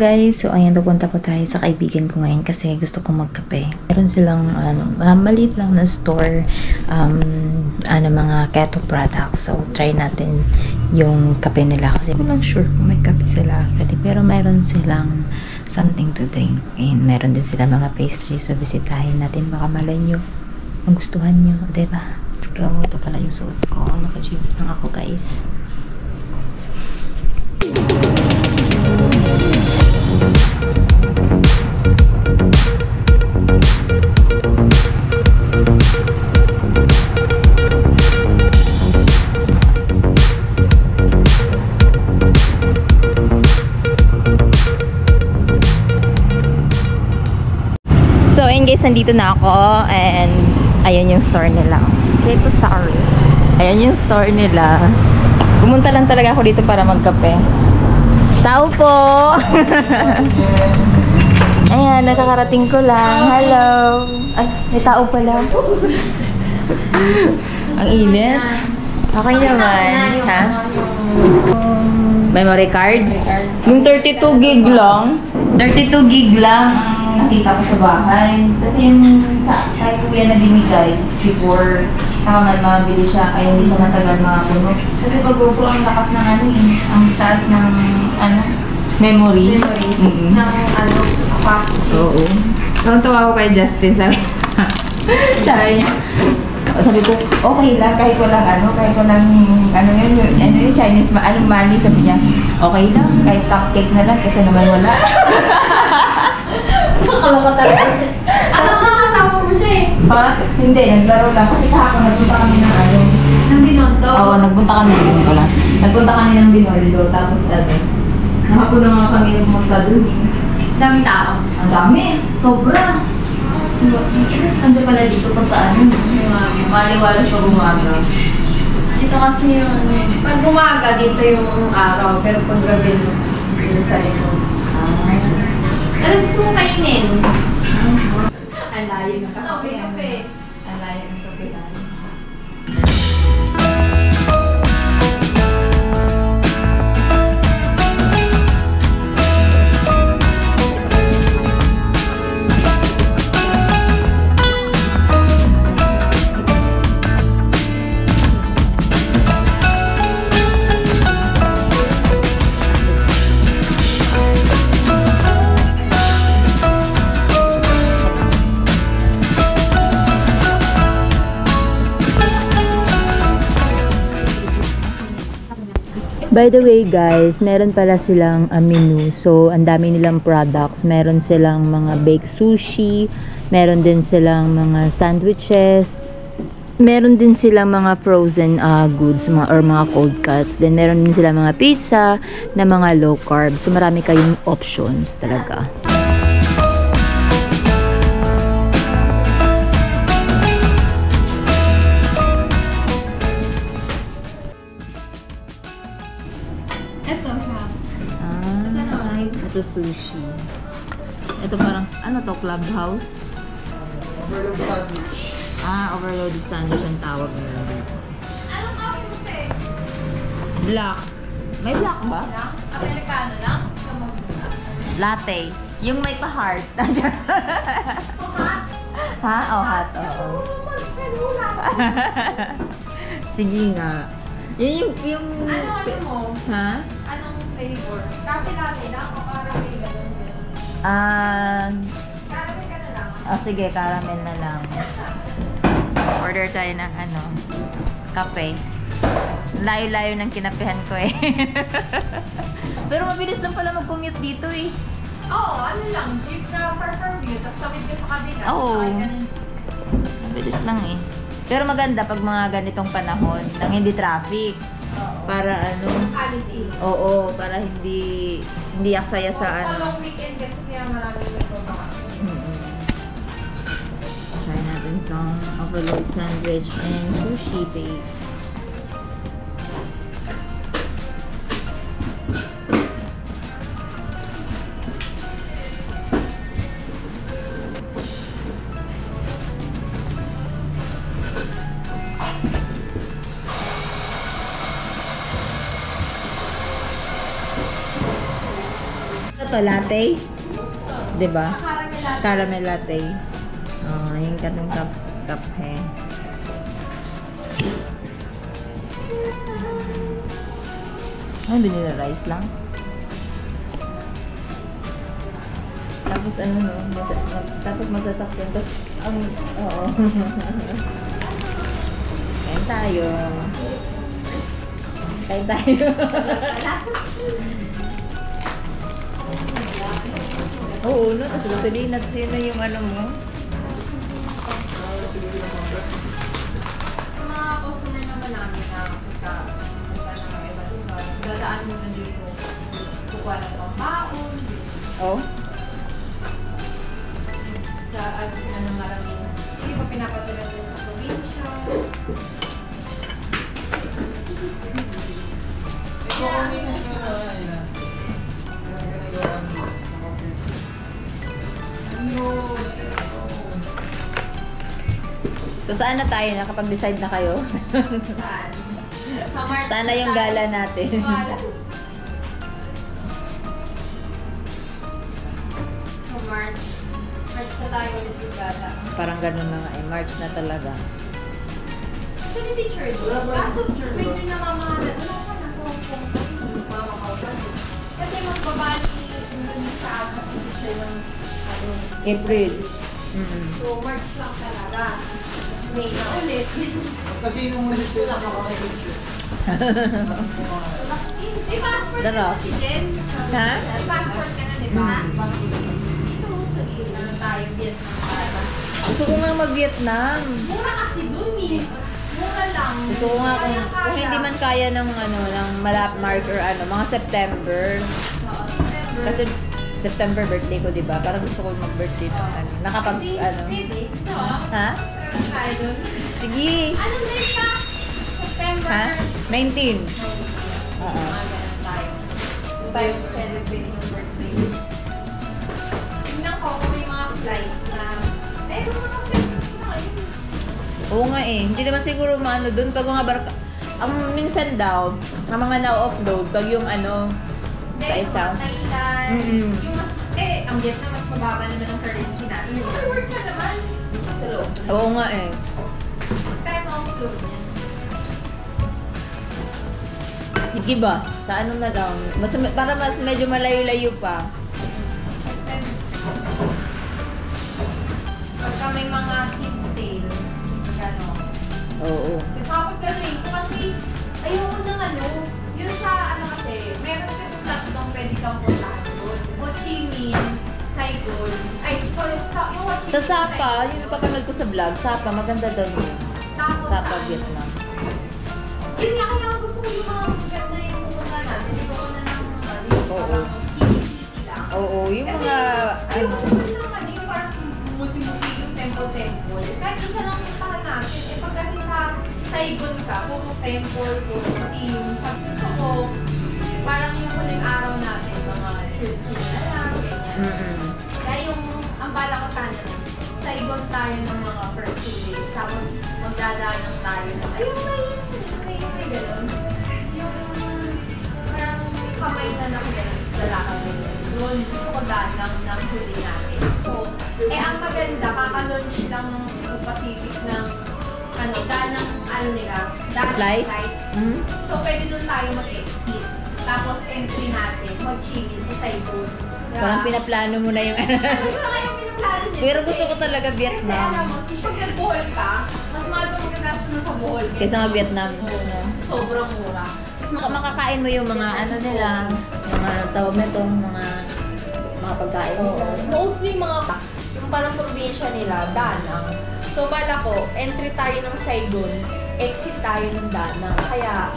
guys! So ayan, pupunta po tayo sa kaibigan ko ngayon kasi gusto kong magkape. Meron silang maliit lang na store, mga keto products. So try natin yung kape nila kasi hindi lang sure kung may kape sila actually. Pero meron silang something to drink. And meron din sila mga pastries. So bisitahin natin, baka malay nyo ang gustuhan nyo, diba? Let's go. Ito pala yung suot ko. Naka-jeans lang ako guys. So, ayun guys, nandito na ako and ayun yung store nila. Keto Saurus. Ayun yung store nila. Pumunta lang talaga ako dito para magkape. Tao po! Ayan, nakakarating ko lang. Hello! Ay, may tao pala. Ang init. Okay naman. Ha? Memory card? Yung 32 gig lang. 32 gig lang ang nakita ko sa bahay. Kasi yung kay kuya na binigay, 64. Saka mabili siya, ay hindi siya matagal makapuno. Kasi pag GoPro ang lakas ng ang taas ng memory. Ng capacity. Oo. Tawa ko kay Justin, sabi niya. Sabi ko, okay lang, kahit ko lang yung Chinese, money, sabi niya, okay lang, kahit cupcake na lang, kasi naman wala. Nakakalawa talaga. Nga kasama mo siya eh. Ha? Hindi, naglaro lang. Kasi kahapon nagpunta kami ng Ng Binondo? Oo, nagpunta kami ng Binondo. Tapos kahapon na nga kami nagpunta dun eh. Daming tao. Ang dami. Sobra. Nandiyan pala dito pagka maliwalas pag umaga. Dito kasi yung pag umaga dito yung araw, pero pag gabi dito sa likod. Ano gusto mong kainin? Ang layo ng kape. Kape. Ang layo ng kape. By the way guys, meron pala silang menu. So, ang dami nilang products. Meron silang mga baked sushi, meron din silang mga sandwiches, meron din silang mga frozen goods or mga cold cuts. Then meron din silang mga pizza na mga low carb. So, marami kayong options talaga. Ito sushi. Ito parang, ano to, clubhouse? Overload sandwich. Overloaded sandwich ang tawag nila dito. Anong coffee mo te? Black. May black ba? Americano lang? Latte. Yung may pa-heart. Hot? Ha? Oh, hot. Oo. Sige nga. Yung... Ano mo? Ha? Anong flavor? Coffee latte lang o caramel ganun? Caramel ka na lang. Sige, caramel na lang. Order tayo ng kape. Layo-layo ng kinapehan ko eh. Pero mabilis lang pala mag-commute dito eh. Oo, ano lang, jeep na per view, tapos tawid ka sa kabila. Oo. Ay, ganun. Mabilis lang eh. Pero maganda pag mga ganitong panahon nang hindi traffic. Para Quality. Oo, para hindi aksaya sa Long weekend kasi kaya maraming nagbabakas. Try natin itong overload sandwich and sushi bake. to? Latte? Diba? Caramel latte. Caramel latte. Oh, yung katong kape. Ay, vanilla rice lang. Tapos ano no, tapos masasakyan. Tapos, oo. Kain tayo. Kain tayo. Oo, no. Tapos gasolina. Tapos yun na yung ano mo. Sa mga customer naman namin na pagka na mga iba lugar, dadaan mo na dito. Kukuha ng pambaon. Oh? Daan sila ng maraming. Sige pa pinapatulog nila sa probinsya. Ito kanina siya. Ayan. Ginagawa mo sa kapit. So, saan na tayo? Nakapag-decide na kayo? Saan? Sa March. Saan na yung gala natin? Wala. So March. March na tayo ulit yung gala. Parang ganun na nga eh. March na talaga. So ni teacher doon. Kaso medyo namamahalan. Wala ka na sa Hong Kong. Hindi pa makaupan. Kasi magbabali yung sa apat yung teacher ng April. Mm-hmm. So March lang talaga. May na ulit. Kasi nung resistance ako makakita. May passport ka Daro. na si Jen. Ha? May passport ka na, di ba? Dito, sa na tayo, Vietnam para. Gusto ko nga mag-Vietnam. Mura kasi dun eh. Mura lang. Gusto ko nga kung Kaya. hindi man kaya ng ano, ng malap mark or ano, mga September. Oo, September. Kasi September birthday ko, di ba? Parang gusto ko mag-birthday ng ano. Nakapag, Hindi, ano. Pwede. So, Ha? meron tayo dun. Sige. Anong date ka? September. Ha? 19. 19. Oo. Mga ganun tayo. Doon tayo celebrate ng birthday. Tingnan ko kung may mga flight na, doon mga flight na ngayon. Oo nga eh. Hindi naman siguro maano doon. Pag mga barka, ang minsan daw, ang mga na-offload, pag yung ano, sa Then, isa. mga Thailand, Mm-mm. yung mas, ang Vietnam mas mababa naman ang currency natin. Forward ka naman. Sa loob. Oo nga eh. Tayo mga float niya. Sige ba? Sa ano na lang. Mas, para mas medyo malayo-layo pa. Pagka may mga kids sale, gano'n. Oo. Kapag gano'n ko kasi, ayoko ng ano, yun sa ano kasi, meron kasi tatlong pwede kang puntahan doon. Ho Chi Minh, Saigon, yung Ho Chi Minh, Sa Sapa, Saigon. yung napapanood ko sa vlog, Sapa, maganda daw yun. Tapos Sapa, sa Vietnam. Yun nga, kaya gusto ko yung mga ganda yung pupunta natin. Ito ko na ng yung Oo. parang city-city lang. Oo, yung Kasi, mga, ayoko ano, naman yung parang musi-musi yung temple-temple. Kahit isa lang yung tahan natin. Eh pag kasi sa Saigon ka, puro temple, puro museum. Sabi gusto ko, parang yung huling araw natin, mga chill-chill na lang, ganyan. Kaya yung, ang bala ko sana, Saigon tayo ng mga first 2 days. Tapos magdadaan tayo ng, ayun, may gano'n. Yung parang kamay na nakaganon sa lakad nila. Doon, gusto ko danang ng huli natin. So, ang maganda, kaka-launch lang ng Cebu Pacific ng danang nila, danang Flight? flight. hmm? So, pwede doon tayo mag-exit. Tapos, entry natin, Ho Chi Minh sa Saigon. Diba? Parang pinaplano mo na yung Ano na kayo pinaplano niya? Pero gusto ko talaga Kasi Vietnam. alam mo, pag nag-Bohol ka, mas mahal pa magagastos mo sa Bohol. Kaysa mag-Vietnam. Oo, No? sobrang mura. Makakain mo yung mga ano nila, mga tawag na to, mga pagkain. Mostly mga yung parang probinsya nila, Danang. So, bala ko, entry tayo ng Saigon, exit tayo ng Danang. Kaya,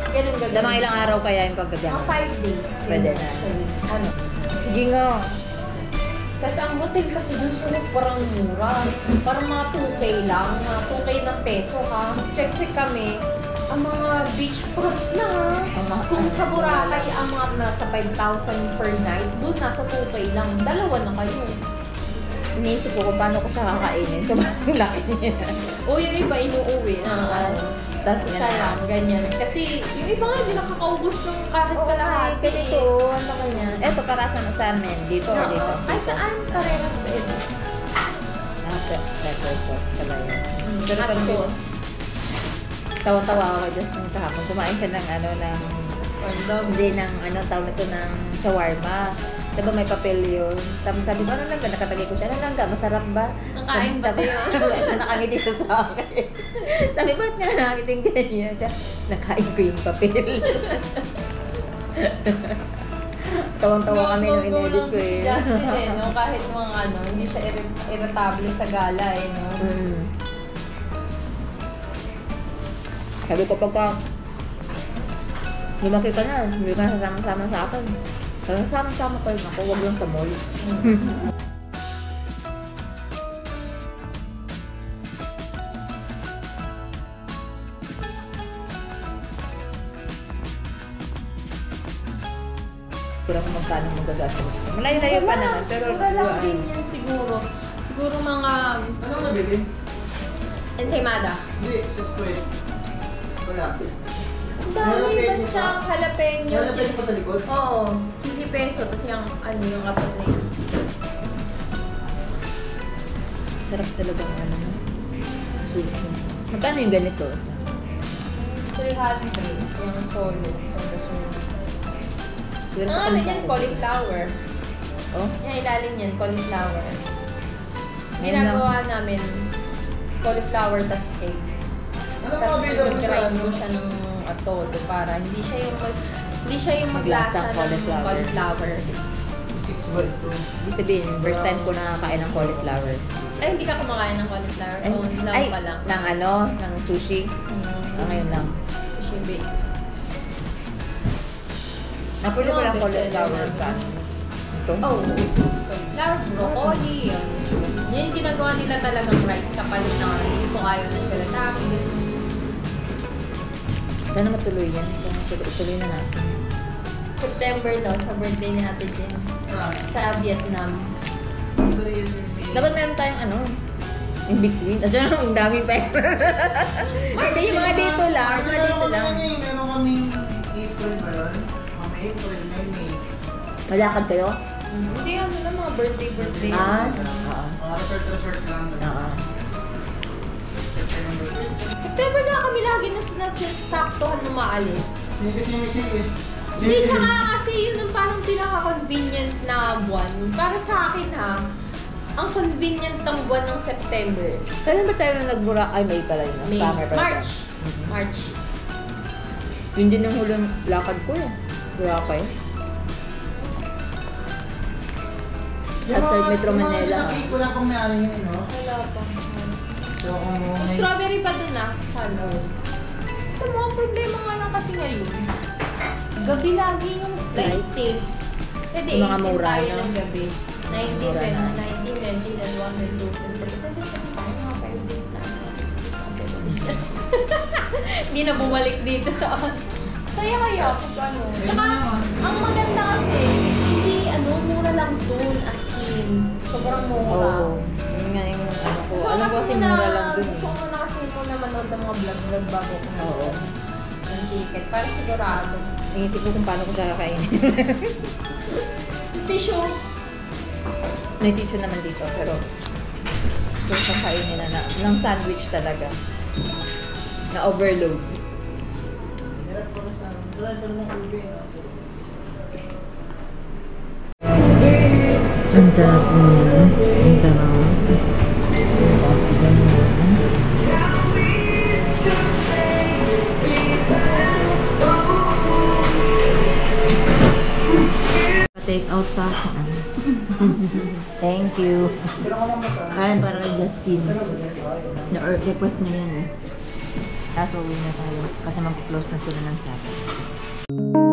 ganun Sa gagawin. mga ilang araw kaya yung Mga pagkagano. 5 days. Pwede na. Ano? Sige nga. Kasi ang hotel kasi dun sunod parang mura. Parang mga 2K lang. Mga 2K ng peso ha. Check kami. Ang mga beachfront na ha. Kung sa Boracay, ang mga nasa 5,000 per night, dun nasa 2K lang. Dalawa na kayo. iniisip ko kung paano ko siya kakainin. Sobrang laki niya. O yung iba inuuwi na ano. Tapos Isa lang, ganyan. Kasi yung iba nga, di nakakaubos ng kahit Oo, kalahati. kaya ito, ano kanya. Eto, para sa amin. Dito or dito? Oo, kahit saan, parehas pa ito. Pepper sauce pala yun. Pero Hot parang sauce. tawa-tawa ako just nung kahapon. Kumain siya ng ng Corn dog. hindi ng tawag nito ng shawarma. Diba may papel yun? Tapos sabi ko, ano lang ba? Nakatagay ko siya, ano lang ba? Masarap ba? Nakain ba Sabi- tayo? Nakangiti siya sa akin. Sabi, ba't nga nakiting ganyan siya? Nakain ko yung papel. Tawang-tawa kami nung Go in-edit lang ko si eh. Justin eh, no? Kahit mga ano, hindi siya irritable sa gala eh, no? Mm. Sabi ko pagka lumaki ka na, hindi ka nasama-sama sa akin. Kaya sama-sama pa rin ako, huwag lang sa mall. Pero kung magkano magagastos. Malayo-layo pa naman, pero mura lang din yan siguro. Siguro mga Anong nabili? ensaymada. Hindi, sa square. Wala. Ang dami, Jalapeno basta pa. jalapeno. Jalapeno pa sa likod? Oo, 60 peso. Tapos yung ano, yung apat na yun. sarap talaga ng sushi. Magkano yung ganito? 300. Yung solo. Solo. Siguro Ang sa ano kalsada. yan, cauliflower. Oh? Yung ilalim yan, cauliflower. Ayun Ginagawa namin cauliflower tas egg. Ano Tapos available sa i-grind ano? mo siya ng todo para hindi siya yung maglasa Maglasang ng cauliflower. cauliflower. 6x2. Ibig sabihin, first time ko nakakain ng cauliflower. Ay, hindi ka kumakain ng cauliflower. Ay, Oo, lang ay, pa lang. ng ng sushi. Ngayon lang. Shibi. Napuli ko lang Best cauliflower seller ka. Ito? Oh, cauliflower, broccoli, yun. Yan yung ginagawa nila talagang rice, kapalit ng rice. Kung ayaw na sila sa akin. Sana matuloy yan. Sana tuloy na natin. September daw, sa birthday ni Ate Jen. Sa Vietnam. Dapat meron tayong in between. At dyan ang dami pepper. Hindi, yung mga dito lang. Mga dito lang. Meron kaming April ba yun? April, May. Malakad kayo? Hindi, ano lang, mga birthday. Ah? Mga resort lang. Oo. September na kami lagi na sinasaktohan na maalis. Hindi kasi misip eh. Hindi, saka kasi yun ang parang pinaka-convenient na buwan. Para sa akin ha, ang convenient ng buwan ng September. Kailan ba tayo na nagbura? Ay, May pala yun. May, Summer pala. March. March. Yun din yung huling lakad ko eh. Boracay. Outside Metro Manila. Wala pang may aling yun, no? Wala pa. So, kung may... Strawberry pa dun sa loob. Sa mga problema nga lang kasi ngayon, gabi lagi yung flight eh. Pwede Yung mga 18 mura, tayo no? ng gabi. 19, Mura na. 19, 20, then 1, then 2, then 3. Pwede tayo mga 5 days na, mga 6 days na, 7 days na. Hindi na bumalik dito sa saya kaya kung ano. Tsaka, ang maganda kasi, hindi mura lang dun as in. Sobrang mura. Oo. Yun nga yung ko. Gusto Alam ko kasi mura lang dun Gusto ko na kasi muna manood ng mga vlog bago ko Oo. ng ticket. Para sigurado. Inisip ko kung paano ko siya kakainin. Tissue. May tissue naman dito, pero gusto ko kainin na ng sandwich talaga. Na overload. Ang sarap niya. Ang sarap. Take out pa. Thank you. Ayan, para kay Justin. Na-request niya yan eh. Kaso uwi na tayo. Kasi mag-close na sila ng 7.